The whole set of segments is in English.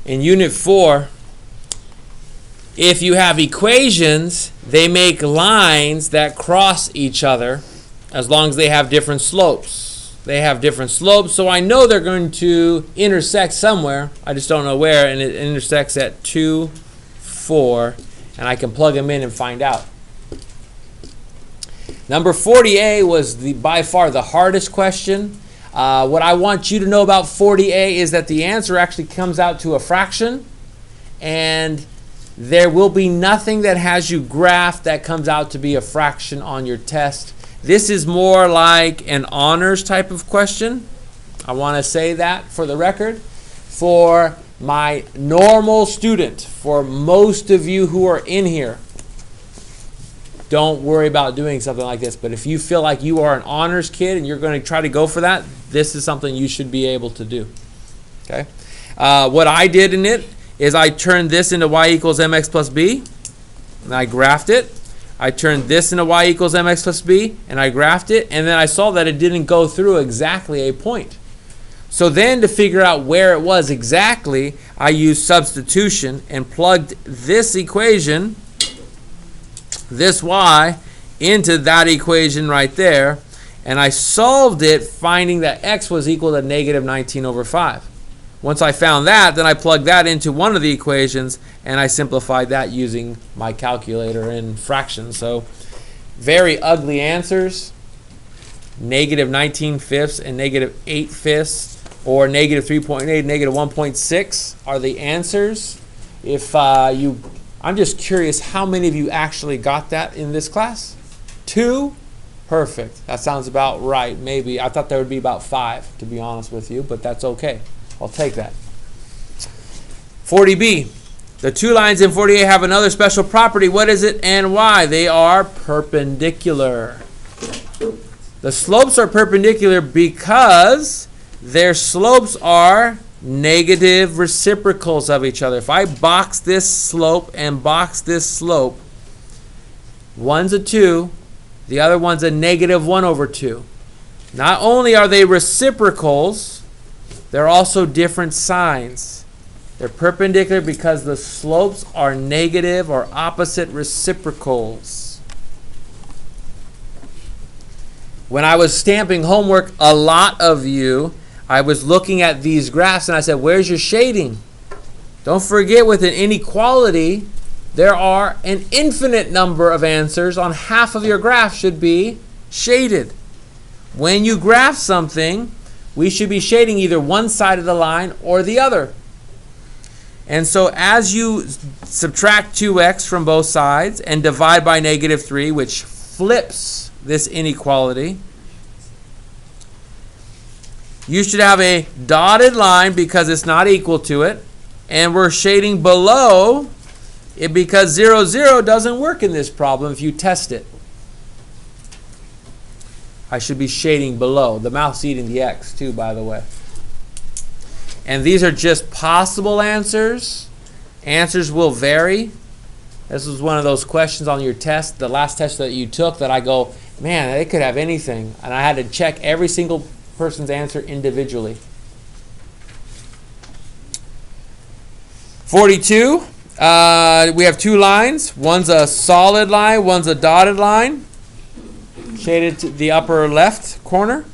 in Unit 4, if you have equations, they make lines that cross each other as long as they have different slopes. They have different slopes, so I know they're going to intersect somewhere. I just don't know where, and it intersects at 2, 4, and I can plug them in and find out. Number 40A was by far the hardest question. What I want you to know about 40A is that the answer actually comes out to a fraction, and there will be nothing that has you graph that comes out to be a fraction on your test. This is more like an honors type of question. I want to say that for the record. For my normal student, for most of you who are in here, don't worry about doing something like this. But if you feel like you are an honors kid and you're going to try to go for that, this is something you should be able to do. Okay. What I did in it is I turned this into y equals mx plus b, and I graphed it. I turned this into y equals mx plus b, and I graphed it, and then I saw that it didn't go through exactly a point. So then to figure out where it was exactly, I used substitution and plugged this equation, this y, into that equation right there, and I solved it finding that x was equal to negative 19 over 5. Once I found that, then I plugged that into one of the equations, and I simplified that using my calculator in fractions. So very ugly answers, negative 19 fifths and negative 8 fifths, or negative 3.8, negative 1.6 are the answers. If I'm just curious how many of you actually got that in this class? 2? Perfect. That sounds about right. Maybe. I thought there would be about 5, to be honest with you, but that's okay. I'll take that. 40B. The two lines in 40A have another special property. What is it and why? They are perpendicular. The slopes are perpendicular because their slopes are negative reciprocals of each other. If I box this slope and box this slope, one's a 2, the other one's a negative 1 over 2. Not only are they reciprocals, they're also different signs. They're perpendicular because the slopes are negative or opposite reciprocals. When I was stamping homework, a lot of you, I was looking at these graphs and I said, where's your shading? Don't forget, with an inequality, there are an infinite number of answers. On half of your graph should be shaded. When you graph something, we should be shading either one side of the line or the other. And so as you subtract 2x from both sides and divide by negative 3, which flips this inequality, you should have a dotted line because it's not equal to it, and we're shading below it because 0, 0 doesn't work in this problem if you test it. I should be shading below. The mouth's eating the x too, by the way. And these are just possible answers. Answers will vary. This was one of those questions on your test, the last test that you took, that I go, man, they could have anything. And I had to check every single person's answer individually. 42, we have two lines. One's a solid line, one's a dotted line. Shaded to the upper left corner.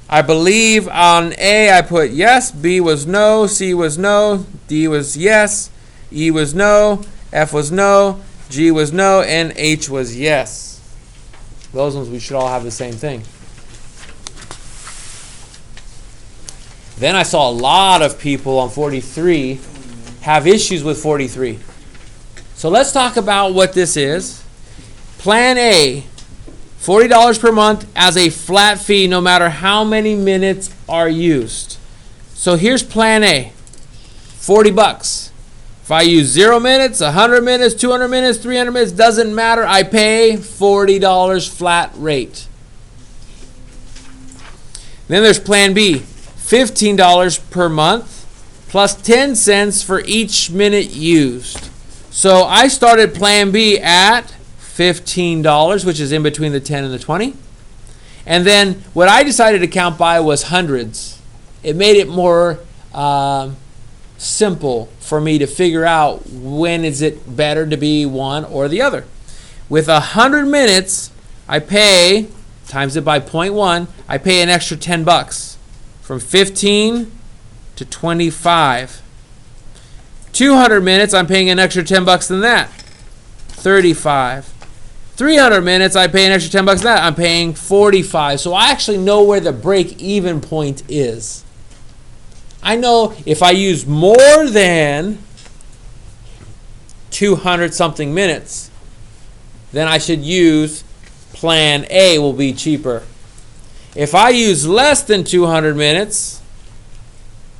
I believe on A I put yes, B was no, C was no, D was yes, E was no, F was no, G was no, and H was yes. Those ones we should all have the same thing. Then I saw a lot of people on 43 have issues with 43. So let's talk about what this is. Plan A. $40 per month as a flat fee no matter how many minutes are used. So here's plan A. $40. If I use 0 minutes, 100 minutes, 200 minutes, 300 minutes, doesn't matter. I pay $40 flat rate. Then there's plan B. $15 per month plus 10 cents for each minute used. So I started plan B at $15, which is in between the 10 and the 20. And then what I decided to count by was hundreds. It made it more simple for me to figure out when is it better to be one or the other. With 100 minutes, I pay, times it by 0.1, I pay an extra $10, from 15 to 25. 200 minutes, I'm paying an extra $10 than that, 35. 300 minutes, I pay an extra $10 than that, I'm paying 45. So I actually know where the break-even point is. I know if I use more than 200 something minutes, then I should use plan A will be cheaper. If I use less than 200 minutes,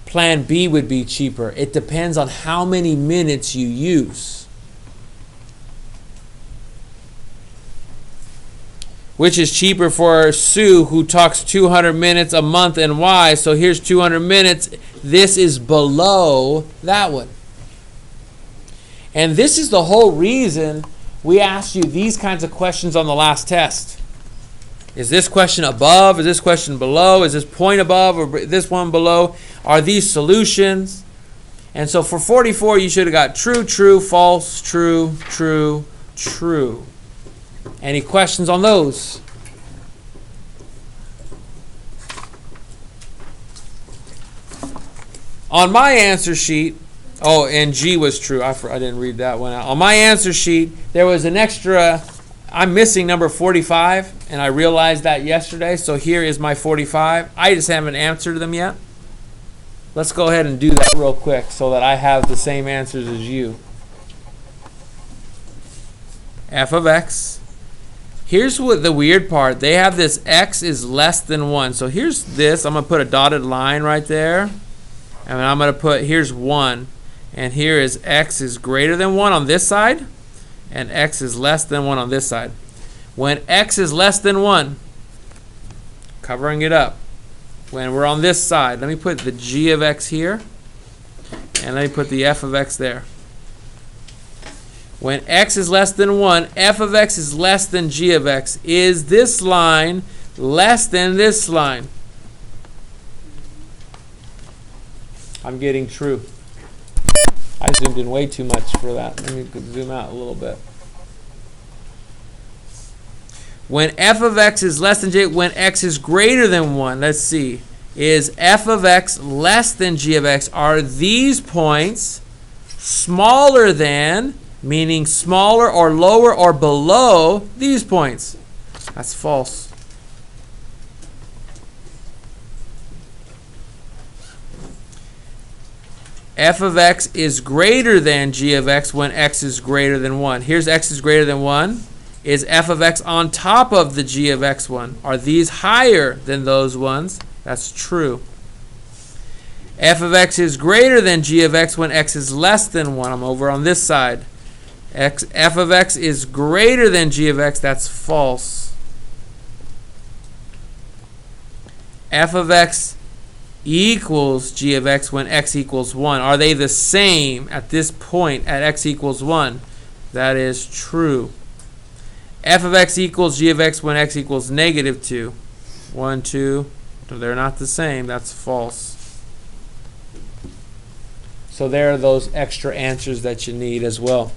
plan B would be cheaper. It depends on how many minutes you use. Which is cheaper for Sue, who talks 200 minutes a month, and why? So here's 200 minutes. This is below that one. And this is the whole reason we asked you these kinds of questions on the last test. Is this question above? Is this question below? Is this point above or this one below? Are these solutions? And so for 44, you should have got true, true, false, true, true, true. Any questions on those? On my answer sheet, oh, and G was true. I didn't read that one out. On my answer sheet, there was an extra, I'm missing number 45, and I realized that yesterday, so here is my 45. I just haven't answered them yet. Let's go ahead and do that real quick so that I have the same answers as you. F of x. Here's what the weird part. They have this x is less than 1. So here's this. I'm going to put a dotted line right there. And I'm going to put, here's 1. And here is x is greater than 1 on this side. And x is less than 1 on this side. When x is less than 1, covering it up. When we're on this side, let me put the g of x here. And let me put the f of x there. When x is less than 1, f of x is less than g of x. Is this line less than this line? I'm getting true. I zoomed in way too much for that. Let me zoom out a little bit. When f of x is less than g, when x is greater than 1, let's see. Is f of x less than g of x? Are these points smaller than, meaning smaller or lower or below these points? That's false. F of x is greater than g of x when x is greater than 1. Here's x is greater than 1. Is f of x on top of the g of x one? Are these higher than those ones? That's true. F of x is greater than g of x when x is less than 1. I'm over on this side. F of x is greater than g of x. That's false. F of x equals g of x when x equals 1. Are they the same at this point at x equals 1? That is true. F of x equals g of x when x equals negative 2. 1, 2. They're not the same. That's false. So there are those extra answers that you need as well.